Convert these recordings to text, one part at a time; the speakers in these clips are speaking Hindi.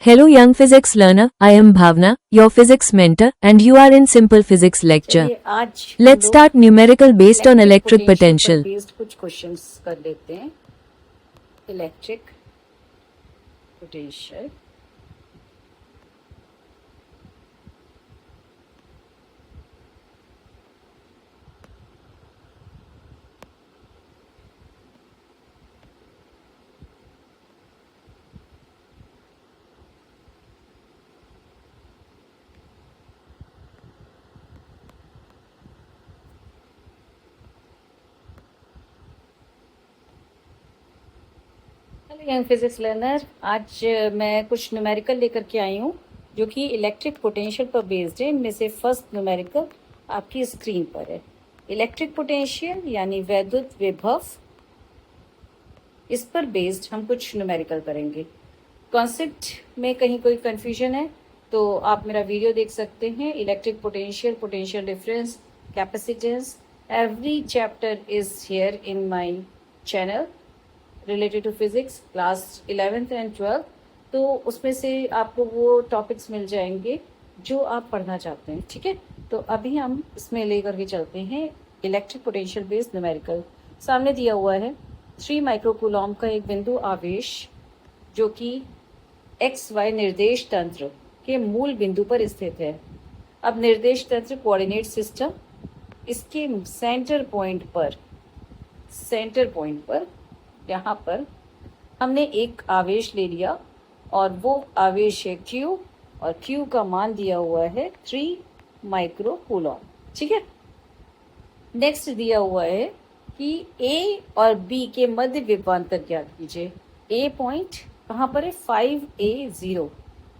Hello young physics learner, I am Bhavna, your physics mentor and you are in simple physics lecture. चलिए आज Let's start numerical based on electric पर potential. बेस्ड कुछ क्वेश्चंस कर लेते हैं. Electric potential. Hello young physics learner, आज मैं कुछ न्यूमेरिकल लेकर के आई हूँ जो कि इलेक्ट्रिक पोटेंशियल पर बेस्ड है. इनमें से फर्स्ट न्यूमेरिकल आपकी स्क्रीन पर है. इलेक्ट्रिक पोटेंशियल यानी वैद्युत विभव, इस पर बेस्ड हम कुछ न्यूमेरिकल करेंगे. कॉन्सेप्ट में कहीं कोई कंफ्यूजन है तो आप मेरा वीडियो देख सकते हैं. Electric potential, potential difference, capacitance, every chapter is here in my channel related to physics class 11th and 12th. तो उसमें से आपको वो टॉपिक्स मिल जाएंगे जो आप पढ़ना चाहते हैं. ठीक है, तो अभी हम इसमें लेकर के चलते हैं इलेक्ट्रिक पोटेंशियल बेस्ड न्यूमेरिकल. सामने दिया हुआ है 3 माइक्रोकूलॉम का एक बिंदु आवेश जो कि एक्स वाई निर्देश तंत्र के मूल बिंदु पर स्थित है. अब निर्देश तंत्र कोऑर्डिनेट सिस्टम, इसके सेंटर पॉइंट पर यहाँ पर हमने एक आवेश ले लिया और वो आवेश है Q और Q का मान दिया हुआ है 3 माइक्रोकूलॉम. ठीक है, नेक्स्ट दिया हुआ है कि A और B के मध्य विभवांतर ज्ञात कीजिए. A पॉइंट कहाँ पर है? 5A0.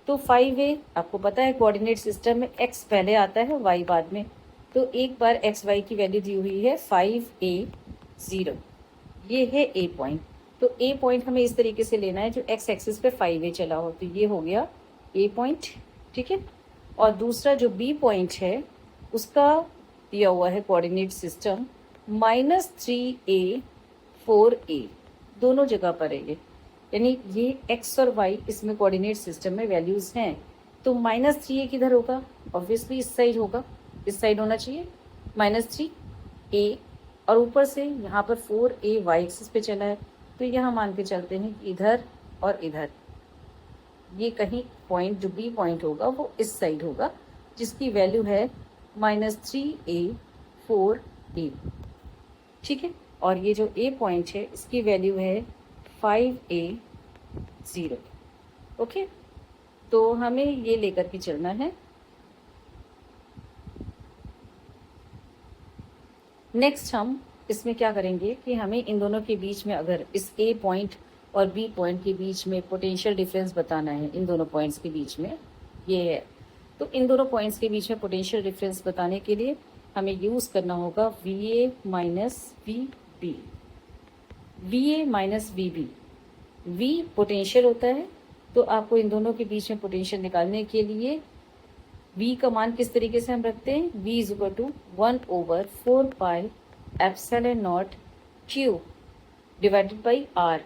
तो 5A आपको पता है कोऑर्डिनेट सिस्टम में x पहले आता है, y बाद में. तो एक बार x y की वैल्यू दी हुई है 5A0. ये है A पॉइंट. तो A पॉइंट हमें इस तरीके से लेना है जो x एक्सिस पे 5A चला हो. तो ये हो गया A पॉइंट. ठीक है, और दूसरा जो B पॉइंट है उसका दिया हुआ है कोऑर्डिनेट सिस्टम -3A 4A, दोनों जगह पर है ये. यानी ये x और y इसमें कोऑर्डिनेट सिस्टम में वैल्यूज हैं. तो -3A किधर होगा? ऑब्वियसली इस साइड होगा, इस साइड होना चाहिए -3A. और ऊपर से यहाँ पर 4A y एक्सिस पे चला है. तो यहाँ मान के चलते हैं कि इधर और इधर ये कहीं पॉइंट जो B पॉइंट होगा वो इस साइड होगा जिसकी वैल्यू है -3A 4A. ठीक है, और ये जो A पॉइंट है इसकी वैल्यू है 5A0. ओके, तो हमें ये लेकर के चलना है. नेक्स्ट हम इसमें क्या करेंगे कि हमें इन दोनों के बीच में, अगर इस A पॉइंट और B पॉइंट के बीच में पोटेंशियल डिफरेंस बताना है, इन दोनों पॉइंट्स के बीच में ये है, तो इन दोनों पॉइंट्स के बीच में पोटेंशियल डिफरेंस बताने के लिए हमें यूज़ करना होगा VA minus VB. VA minus VB, V potential होता है. तो आपको इन दोनों के बीच में पोटेंशियल निकालने के लिए V का मान किस तरीके से हम रखते हैं? V is equal to 1/4 epsilon naught Q divided by R.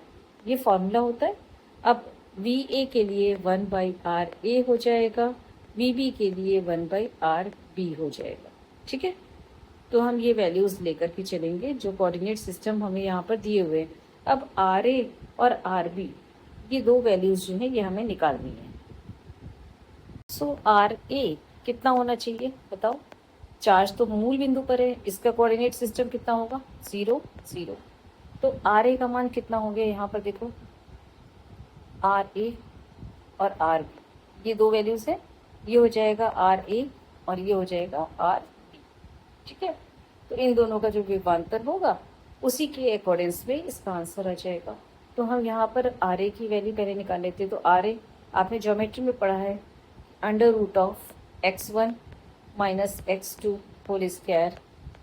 ये फॉर्मूला होता है. अब VA के लिए 1/RA हो जाएगा, VB के लिए 1/RB हो जाएगा. ठीक है, तो हम ये वैल्यूज लेकर के चलेंगे जो कोऑर्डिनेट सिस्टम हमें यहाँ पर दिए हुए हैं. अब RA और RB ये दो वैल्यूज जो हैं ये हमें निकालनी है. सो RA कितना होना चाहिए बताओ? चार्ज तो मूल बिंदु पर है, इसका कोऑर्डिनेट सिस्टम कितना होगा? 0 0. तो RA का मान कितना हो गया? यहाँ पर देखो, RA और RB ये दो वैल्यूज है. ये हो जाएगा RA और ये हो जाएगा RB. ठीक है, तो इन दोनों का जो विभवांतर होगा उसी के अकॉर्डिंग्स में इसका आंसर आ जाएगा. तो हम यहाँ पर RA की वैल्यू पहले निकाल लेते हैं. तो RA आपने ज्योमेट्री में पढ़ा है, √x1 minus x2 whole square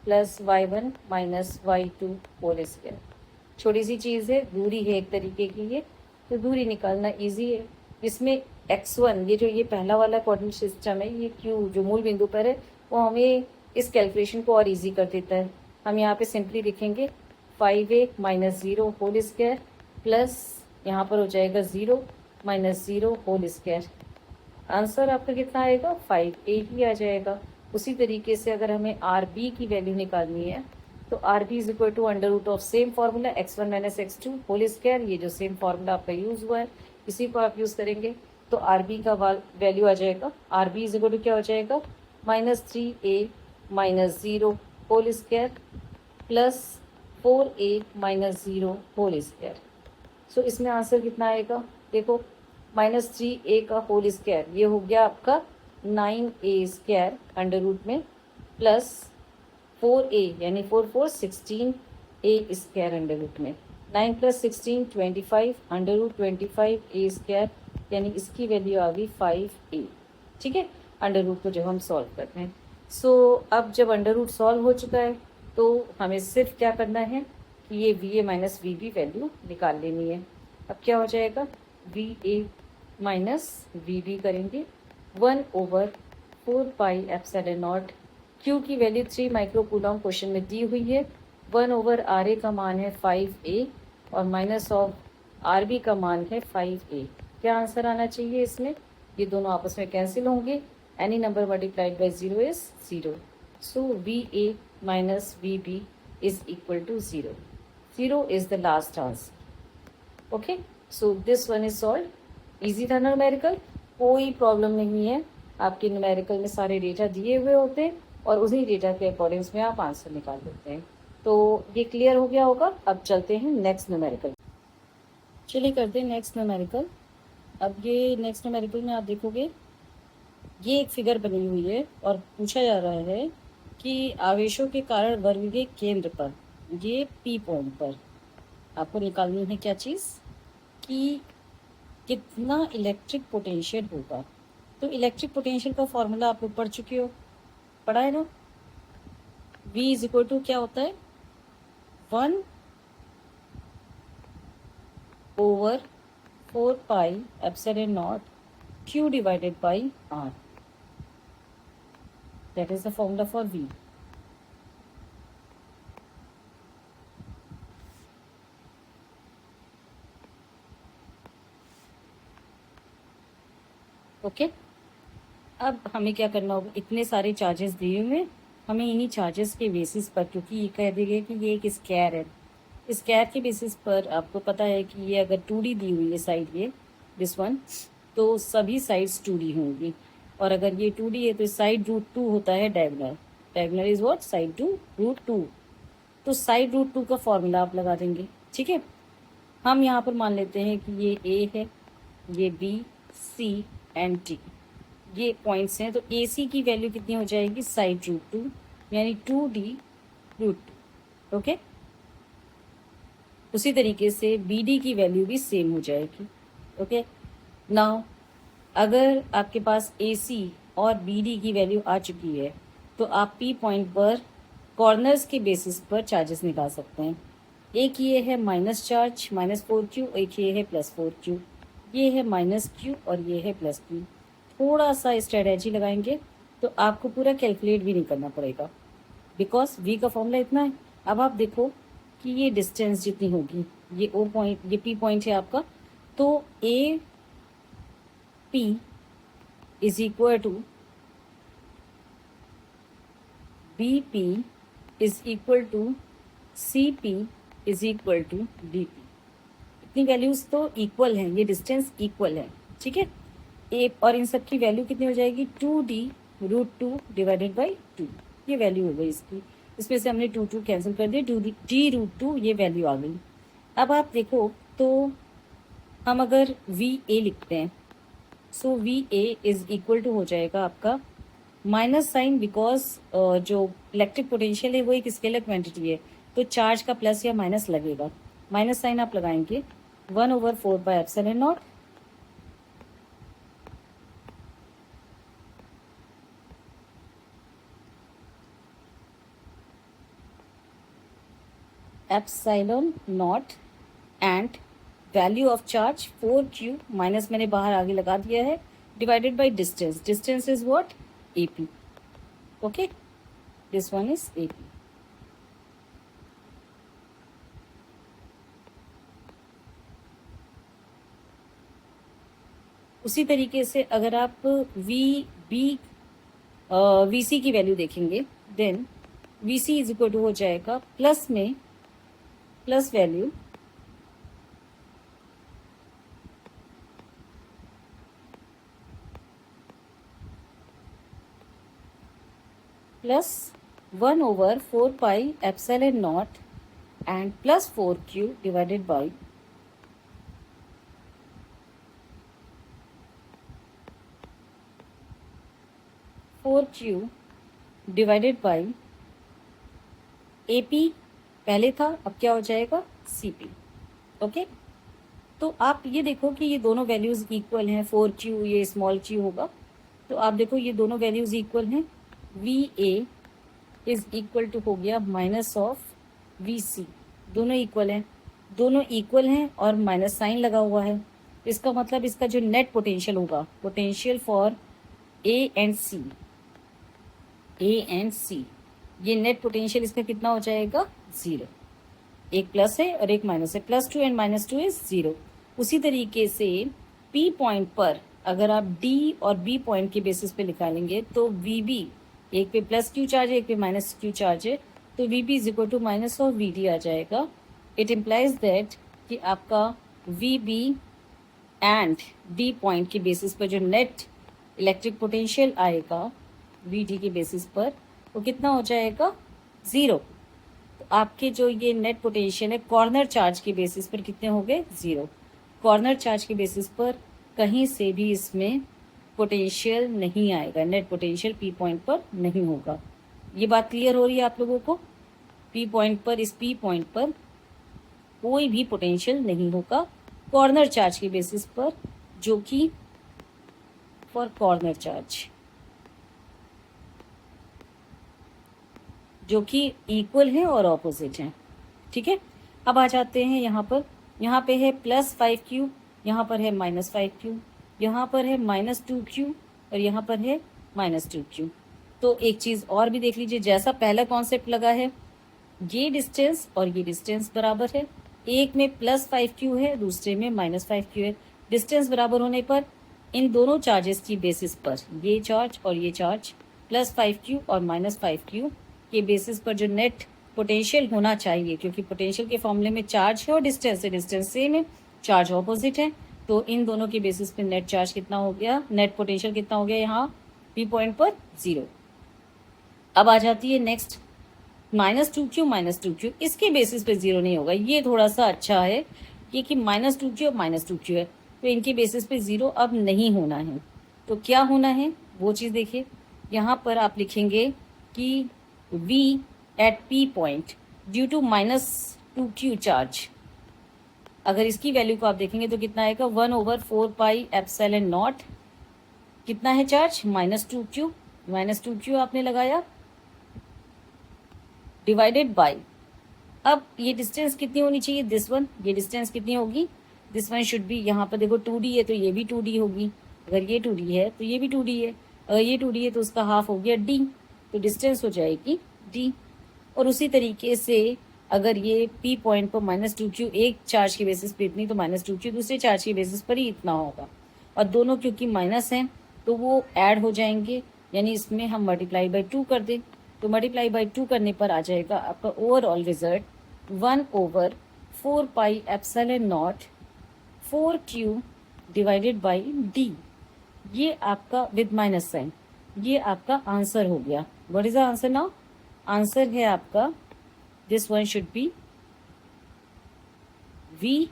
plus y1 minus y2 whole square. छोटी सी चीज़ है, दूरी है एक तरीके की ये, तो दूरी निकालना इजी है. इसमें x1 ये जो ये पहला वाला कोऑर्डिनेट सिस्टम है, ये q जो मूल बिंदु पर है वो हमें इस कैलकुलेशन को और इजी कर देता है. हम यहाँ पे सिंपली लिखेंगे 5A minus 0 whole square plus यहाँ पर हो जाएगा 0 माइनस 0 होल स्क्वायर। आंसर आपका कितना आएगा 5a ही आ जाएगा। उसी तरीके से अगर हमें आर बी की वैल्यू निकालनी है तो R B is equal to under root of same formula x1 minus x two whole square. ये जो सेम फार्मूला आपका यूज हुआ है इसी को आप यूज करेंगे तो आर बी का वैल्यू आ जाएगा। R B is equal to क्या हो जाएगा -3a minus 0 whole square plus 4a minus 0 whole square. So इसमें आंसर कितना आएगा देखो -3a का होल स्क्वायर ये हो गया आपका 9a स्क्वायर अंडर रूट में प्लस 4a यानी 4 4 16a स्क्वायर अंडर रूट में 9 plus 16 25 under root 25a square यानी इसकी वैल्यू आ गई 5a। ठीक है, अंडर रूट को जब हम सॉल्व करते हैं। सो अब जब अंडर रूट सॉल्व हो चुका है तो हमें सिर्फ क्या करना है कि ये va minus V B value निकाल लेनी है। अब क्या हो जाएगा va माइनस वी बी करेंगे 1/4 पाई एप्सिलॉन नॉट। क्यू की वैल्यू 3 माइक्रो कूलम क्वेश्चन में दी हुई है। 1/RA का मान है 5a और माइनस ऑफ RB का मान है 5a। क्या आंसर आना चाहिए इसमें? ये दोनों आपस में कैंसिल होंगे। Any number multiplied by 0 is 0। So VA minus VB is equal to 0। 0 is the last answer. Okay, so this one is solve. Easy था न्यूमेरिकल, कोई प्रॉब्लम नहीं है। आपके न्यूमेरिकल में सारे डेटा दिए हुए होते हैं और उसी डेटा के अकॉर्डिंग्स में आप आंसर निकाल देते हैं। तो ये क्लियर हो गया होगा। अब चलते हैं नेक्स्ट न्यूमेरिकल। चलिए करते हैं नेक्स्ट न्यूमेरिकल। अब ये नेक्स्ट न्यूमेरिकल में आप देखोगे ये एक फिगर बनी हुई है और पूछा जा रहा है कि आवेशों के कारण वर्ग के केंद्र पर ये P पॉइंट पर आपको निकालनी है क्या चीज़ कि कितना इलेक्ट्रिक पोटेंशियल होगा। तो इलेक्ट्रिक पोटेंशियल का फॉर्मूला आप लोग पढ़ चुके हो, पढ़ा है ना। V इज इक्वल टू क्या होता है 1/4 pi epsilon naught Q divided by R। That is the formula for V. Okay, अब हमें क्या करना होगा, इतने सारे चार्जेस दिए हुए हमें इन्हीं चार्जेस के बेसिस पर, क्योंकि ये कह देंगे कि ये एक स्क्वायर है, स्क्वायर के बेसिस पर आपको पता है कि ये अगर 2D दी हुई है साइड ये दिस वन तो सभी साइड्स 2D होंगी। और अगर ये 2D है तो साइड √2 होता है diagonal. Diagonal is what side two √2। तो साइड √2 का फॉर्मूला आप लगा देंगे। ठीक है, हम यहाँ पर मान लेते हैं कि ये A है, ये B, C एंड D ये पॉइंट्स हैं। तो AC की वैल्यू कितनी हो जाएगी साइड √2 यानी 2D√2। ओके, उसी तरीके से BD की वैल्यू भी सेम हो जाएगी। ओके, नाउ अगर आपके पास AC और BD की वैल्यू आ चुकी है तो आप P पॉइंट पर कॉर्नर्स के बेसिस पर चार्जेस निकाल सकते हैं। एक ये है माइनस चार्ज -4Q, एक ये है +4Q, ये है -Q और ये है +Q। थोड़ा सा स्ट्रेटजी लगाएंगे तो आपको पूरा कैलकुलेट भी नहीं करना पड़ेगा बिकॉज V का फॉर्मूला इतना है। अब आप देखो कि ये डिस्टेंस जितनी होगी, ये O पॉइंट, ये P पॉइंट है आपका, तो AP is equal to BP is equal to CP is equal to DP। इतनी वैल्यूज तो इक्वल हैं, ये डिस्टेंस इक्वल है। ठीक है, ए और इन सब की वैल्यू कितनी हो जाएगी 2D√2 डिवाइडेड बाई 2। ये वैल्यू हो गई इसकी। इसमें से हमने 2 कैंसिल कर दिया, D√2 ये वैल्यू आ गई। अब आप देखो तो हम अगर VA लिखते हैं सो VA इज इक्वल टू हो जाएगा आपका माइनस साइन, बिकॉज जो इलेक्ट्रिक पोटेंशियल है वो एक स्केलर क्वांटिटी है तो चार्ज का प्लस या माइनस लगेगा। माइनस साइन आप लगाएंगे 1/4 by epsilon not epsilon not and value of charge 4Q minus मैंने बाहर आगे लगा दिया है divided by distance. Distance is what AP। Okay, this one is AP। उसी तरीके से अगर आप वीसी की वैल्यू देखेंगे, then VC is equal to हो जाएगा प्लस में plus value plus 1/4πε0 and plus 4q divided by 4q divided by AP पहले था, अब क्या हो जाएगा CP। ओके, तो आप ये देखो कि ये दोनों वैल्यूज इक्वल हैं। 4q ये स्मॉल q होगा, तो आप देखो ये दोनों वैल्यूज इक्वल हैं। VA इज इक्वल टू हो गया माइनस ऑफ VC, दोनों इक्वल हैं, दोनों इक्वल हैं और माइनस साइन लगा हुआ है। इसका मतलब इसका जो नेट पोटेंशियल होगा, पोटेंशियल फॉर ए एंड सी, ये नेट पोटेंशियल इसका कितना हो जाएगा 0। एक प्लस है और एक माइनस है, +2 एंड -2 इज 0। उसी तरीके से P पॉइंट पर अगर आप D और B पॉइंट के बेसिस पे निकालेंगे तो VB, एक पे प्लस Q चार्ज है, एक पे माइनस Q चार्ज है, तो VB is equal to minus of VD आ जाएगा। इट इम्प्लाइज दैट कि आपका VB एंड D पॉइंट के बेसिस पर जो नेट इलेक्ट्रिक पोटेंशियल आएगा VD के बेसिस पर, वो कितना हो जाएगा 0। तो आपके जो ये नेट पोटेंशियल है कॉर्नर चार्ज के बेसिस पर कितने हो गए 0। कॉर्नर चार्ज के बेसिस पर कहीं से भी इसमें पोटेंशियल नहीं आएगा, नेट पोटेंशियल P पॉइंट पर नहीं होगा। ये बात क्लियर हो रही है आप लोगों को? P पॉइंट पर, इस P पॉइंट पर कोई भी पोटेंशियल नहीं होगा कॉर्नर चार्ज के बेसिस पर, जो कि फॉर कॉर्नर चार्ज जो कि इक्वल है और ऑपोजिट है। ठीक है, अब आ जाते हैं यहाँ पर। यहाँ पे है +5q, यहाँ पर है -5q, यहाँ पर है -2q और यहाँ पर है -2q। तो एक चीज़ और भी देख लीजिए, जैसा पहला कॉन्सेप्ट लगा है, ये डिस्टेंस और ये डिस्टेंस बराबर है। एक में +5q है, दूसरे में -5q है। डिस्टेंस बराबर होने पर इन दोनों चार्जेस की बेसिस पर, ये चार्ज और ये चार्ज, +5q और -5q के बेसिस पर जो नेट पोटेंशियल होना चाहिए, क्योंकि पोटेंशियल के फॉर्मूले में चार्ज है और डिस्टेंस है, डिस्टेंस सेम है, चार्ज ऑपोजिट है, तो इन दोनों के बेसिस पे नेट चार्ज कितना हो गया, नेट पोटेंशियल कितना हो गया यहाँ P पॉइंट पर 0। अब आ जाती है नेक्स्ट -2q, इसके बेसिस पे 0 नहीं होगा। ये थोड़ा सा अच्छा है कि -2q और -2q है, तो इनके बेसिस पे 0 अब नहीं होना है। तो क्या होना है वो चीज़ देखिए। यहाँ पर आप लिखेंगे कि V at P point due to -2q charge, अगर इसकी वैल्यू को आप देखेंगे तो कितना आएगा 1/4πε0, कितना है चार्ज -2q आपने लगाया, डिवाइडेड बाय, अब ये डिस्टेंस कितनी होनी चाहिए दिस वन, ये डिस्टेंस कितनी होगी, दिस वन शुड बी, यहाँ पर देखो 2D है तो ये भी 2D होगी, अगर ये 2D है तो ये भी 2D है, अगर ये 2D है तो उसका हाफ हो गया D, तो डिस्टेंस हो जाएगी D। और उसी तरीके से अगर ये P पॉइंट पर -2q एक चार्ज के बेसिस पे इतनी, तो -2q दूसरे चार्ज के बेसिस पर ही इतना होगा, और दोनों क्योंकि माइनस हैं तो वो ऐड हो जाएंगे, यानी इसमें हम मल्टीप्लाई बाई 2 कर दें, तो मल्टीप्लाई बाई 2 करने पर आ जाएगा आपका overall result 1/4πε0 4q divided by D। ये आपका विद माइनस साइन, ये आपका आंसर हो गया। What is the answer now? Answer है आपका, this one should be V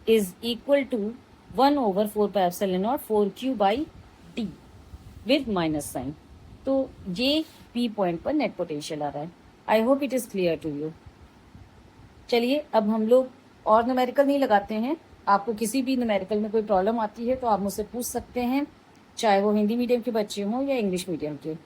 is equal to 1/4πε0 4q by D with minus sign. तो ये P पॉइंट पर नेट पोटेंशियल आ रहा है। I hope it is clear to you. चलिए अब हम लोग और न्यूमेरिकल नहीं लगाते हैं। आपको किसी भी न्यूमेरिकल में कोई प्रॉब्लम आती है तो आप मुझसे पूछ सकते हैं, चाहे वो हिंदी मीडियम के बच्चे हों या इंग्लिश मीडियम के।